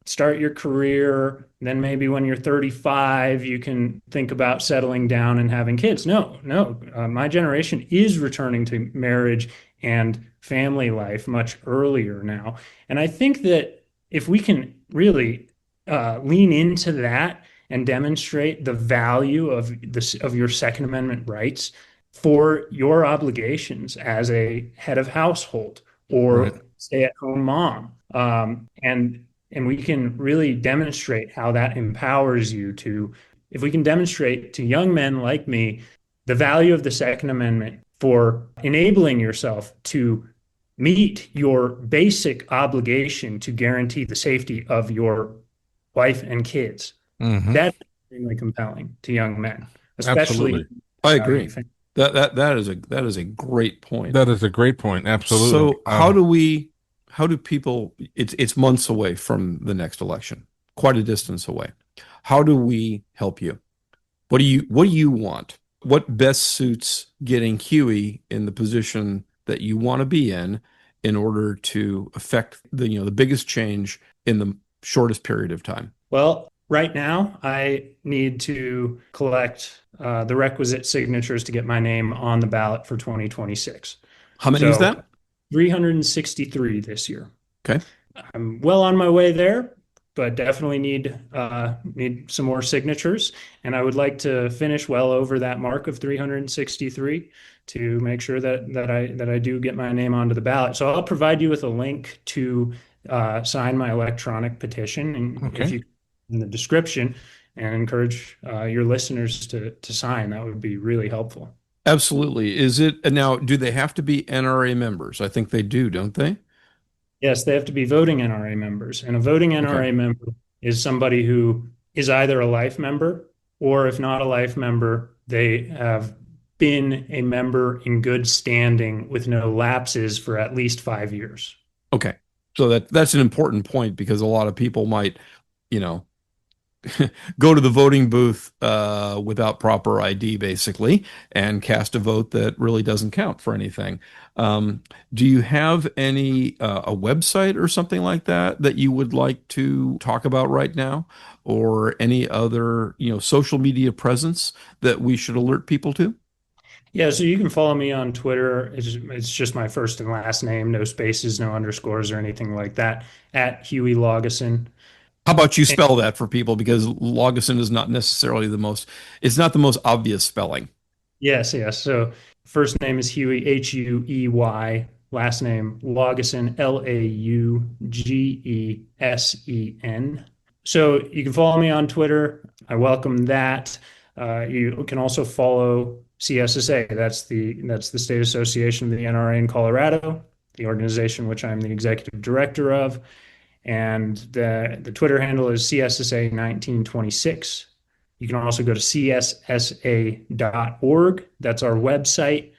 A: start your career. Then maybe when you're 35, you can think about settling down and having kids. No, no. My generation is returning to marriage and family life much earlier now. And I think that if we can really lean into that and demonstrate the value of your Second Amendment rights for your obligations as a head of household
B: Right.
A: or stay-at-home mom, and we can really demonstrate how that empowers you to, if we can demonstrate to young men like me the value of the Second Amendment for enabling yourself to meet your basic obligation to guarantee the safety of your wife and kids.
C: Hmm.
A: That's extremely compelling to young men, especially
C: Absolutely.
B: I
A: valuing
B: agree.
A: family.
B: That is a great point.
C: That is a great point. Absolutely.
B: So how do people, it's months away from the next election, quite a distance away. How do we help you? What do you want? What best suits getting Huey in the position that you want to be in order to affect the biggest change in the shortest period of time?
A: Well, right now, I need to collect the requisite signatures to get my name on the ballot for 2026.
B: How many is
A: So
B: that?
A: 363 this year.
B: Okay.
A: I'm well on my way there, but definitely need some more signatures. And I would like to finish well over that mark of 363 to make sure that I do get my name onto the ballot. So I'll provide you with a link to sign my electronic petition, and if
C: Okay.
A: you in the description, and encourage your listeners to sign, that would be really helpful.
B: Absolutely. Is it now, do they have to be NRA members? I think they do, don't they?
A: Yes, they have to be voting NRA members. And a voting
B: Okay.
A: NRA member is somebody who is either a life member, or if not a life member, they have been a member in good standing with no lapses for at least 5 years.
B: Okay. So that's an important point because a lot of people might, you know, go to the voting booth without proper ID, basically, and cast a vote that really doesn't count for anything. Um, do you have any a website or something like that that you would like to talk about right now, or any other social media presence that we should alert people to?
A: Yeah, so you can follow me on Twitter. It's just my first and last name, no spaces, no underscores or anything like that, at Huey Laugesen.
B: How about you spell that for people because Laugesen is not necessarily it's not the most obvious spelling.
A: Yes, yes. So first name is Huey, Huey. Last name Laugesen, Laugesen. So you can follow me on Twitter. I welcome that. You can also follow CSSA. That's the State Association of the NRA in Colorado, the organization which I'm the executive director of. And the Twitter handle is CSSA 1926. You can also go to cssa.org. That's our website.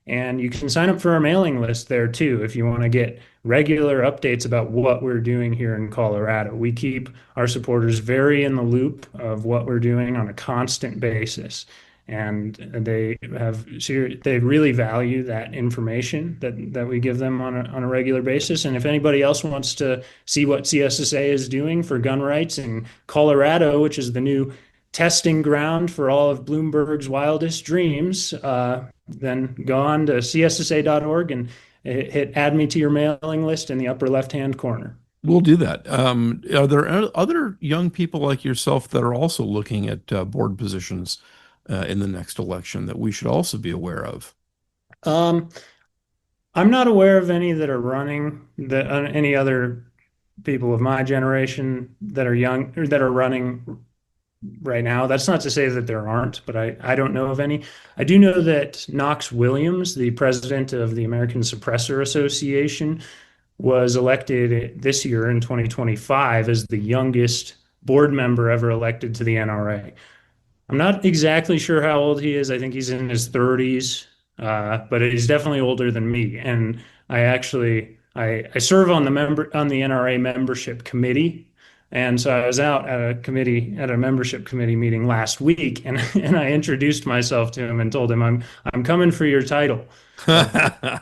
A: And you can sign up for our mailing list there too if you want to get regular updates about what we're doing here in Colorado. We keep our supporters very in the loop of what we're doing on a constant basis. And they really value that information that we give them on a regular basis. And if anybody else wants to see what CSSA is doing for gun rights in Colorado, which is the new testing ground for all of Bloomberg's wildest dreams, then go on to cssa.org and hit add me to your mailing list in the upper left-hand corner.
B: We'll do that. Are there other young people like yourself that are also looking at board positions in the next election that we should also be aware of?
A: Um, I'm not aware of any that are running, any other people of my generation that are young or that are running right now. That's not to say that there aren't, but I don't know of any. I do know that Knox Williams, the president of the American Suppressor Association, was elected this year in 2025 as the youngest board member ever elected to the NRA. I'm not exactly sure how old he is. I think he's in his 30s, but he's definitely older than me. And I serve on the NRA membership committee, and so I was out at a membership committee meeting last week, and and I introduced myself to him and told him I'm coming for your title of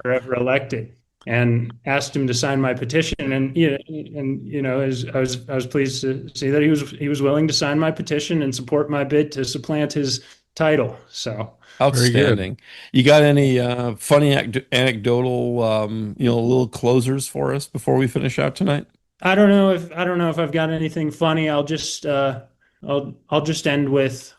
A: ever elected. and asked him to sign my petition. And I was pleased to see that he was willing to sign my petition and support my bid to supplant his title. So
C: Very good.
B: Outstanding. You got any funny anecdotal, little closers for us before we finish out tonight?
A: I don't know if I've got anything funny. I'll just end with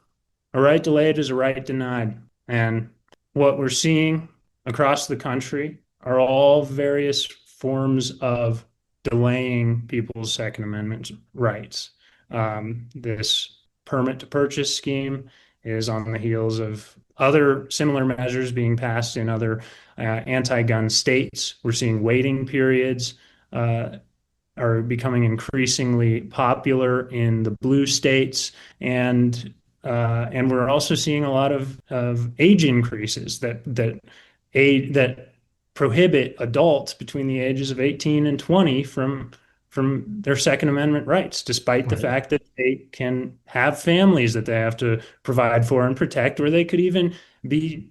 A: a right delayed is a right denied. And what we're seeing across the country are all various forms of delaying people's Second Amendment rights. This permit to purchase scheme is on the heels of other similar measures being passed in other anti-gun states. We're seeing waiting periods are becoming increasingly popular in the blue states, and we're also seeing a lot of age increases that prohibit adults between the ages of 18 and 20 from their Second Amendment rights, despite the
C: Right.
A: fact that they can have families that they have to provide for and protect, or they could even be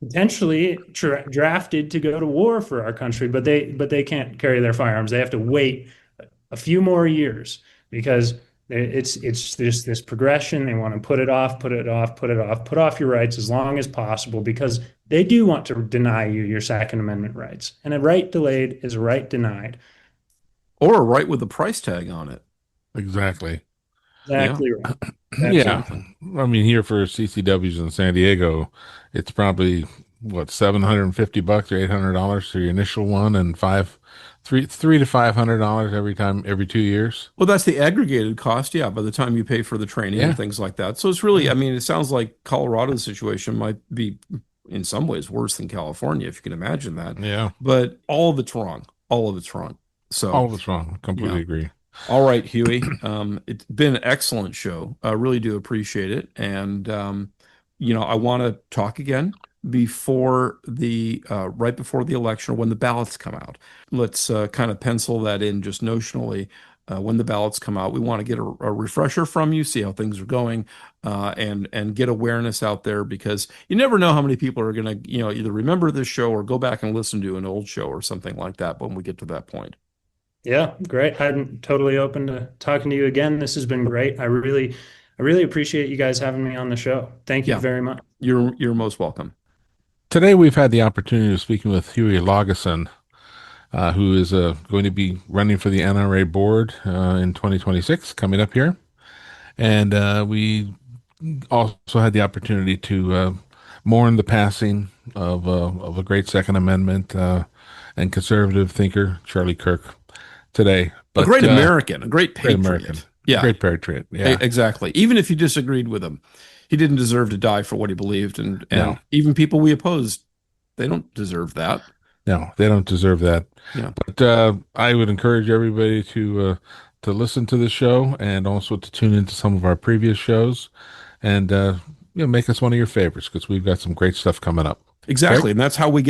A: potentially drafted to go to war for our country, but they can't carry their firearms. They have to wait a few more years because it's just this progression. They want to put it off, put it off, put it off, put off your rights as long as possible because they do want to deny you your Second Amendment rights. And a right delayed is a right denied.
B: Or right with a price tag on it.
C: Exactly.
B: Yeah,
A: Exactly right.
C: Yeah.
B: exactly.
C: I mean, here for CCWs in San Diego, it's probably what, $750 or $800 for your initial one, and three to $500 every time, every 2 years.
B: Well, that's the aggregated cost, yeah, by the time you pay for the training and
C: Yeah.
B: things like that. So it's really, I mean, it sounds like Colorado's situation might be in some ways worse than California, if you can imagine that.
C: Yeah.
B: But all of it's wrong. All of it's wrong.
C: All
B: So,
C: of it's wrong.
B: yeah.
C: Completely agree.
B: All right, Huey. It's been an excellent show. I really do appreciate it. And, I want to talk again before right before the election or when the ballots come out. Let's kind of pencil that in just notionally. When the ballots come out, we want to get a refresher from you, see how things are going, and get awareness out there because you never know how many people are going to, either remember this show or go back and listen to an old show or something like that when we get to that point.
A: Yeah, great. I'm totally open to talking to you again. This has been great. I really appreciate you guys having me on the show. Thank you
B: Yeah,
A: very much.
B: you're most welcome.
C: Today, we've had the opportunity of speaking with Huey Laugesen, who is going to be running for the NRA Board in 2026, coming up here. And we also had the opportunity to mourn the passing of a great Second Amendment and conservative thinker, Charlie Kirk, today.
B: A
C: But
B: great American, a great
C: great American,
B: patriot. Yeah,
C: great patriot. Yeah.
B: exactly. Even if you disagreed with him, he didn't deserve to die for what he believed, and
C: No,
B: even people we opposed, they don't deserve that.
C: no, they don't deserve that.
B: Yeah,
C: But I would encourage everybody to listen to the show and also to tune into some of our previous shows and make us one of your favorites because we've got some great stuff coming up. Okay?
B: exactly. And that's how we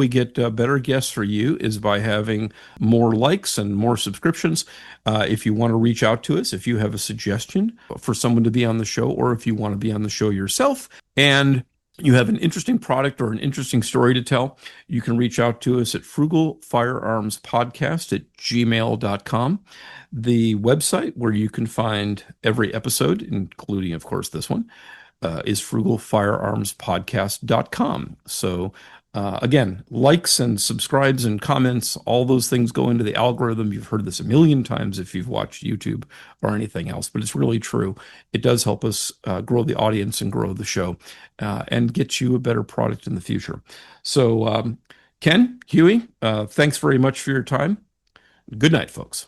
B: get better guests for you is by having more likes and more subscriptions. If you want to reach out to us, if you have a suggestion for someone to be on the show, or if you want to be on the show yourself, and you have an interesting product or an interesting story to tell, you can reach out to us at frugalfirearmspodcast@gmail.com. The website where you can find every episode, including, of course, this one, is frugalfirearmspodcast.com. So, again, likes and subscribes and comments, all those things go into the algorithm. You've heard this a million times if you've watched YouTube or anything else, but it's really true. It does help us grow the audience and grow the show and get you a better product in the future. So, Ken, Huey, thanks very much for your time. Good night, folks.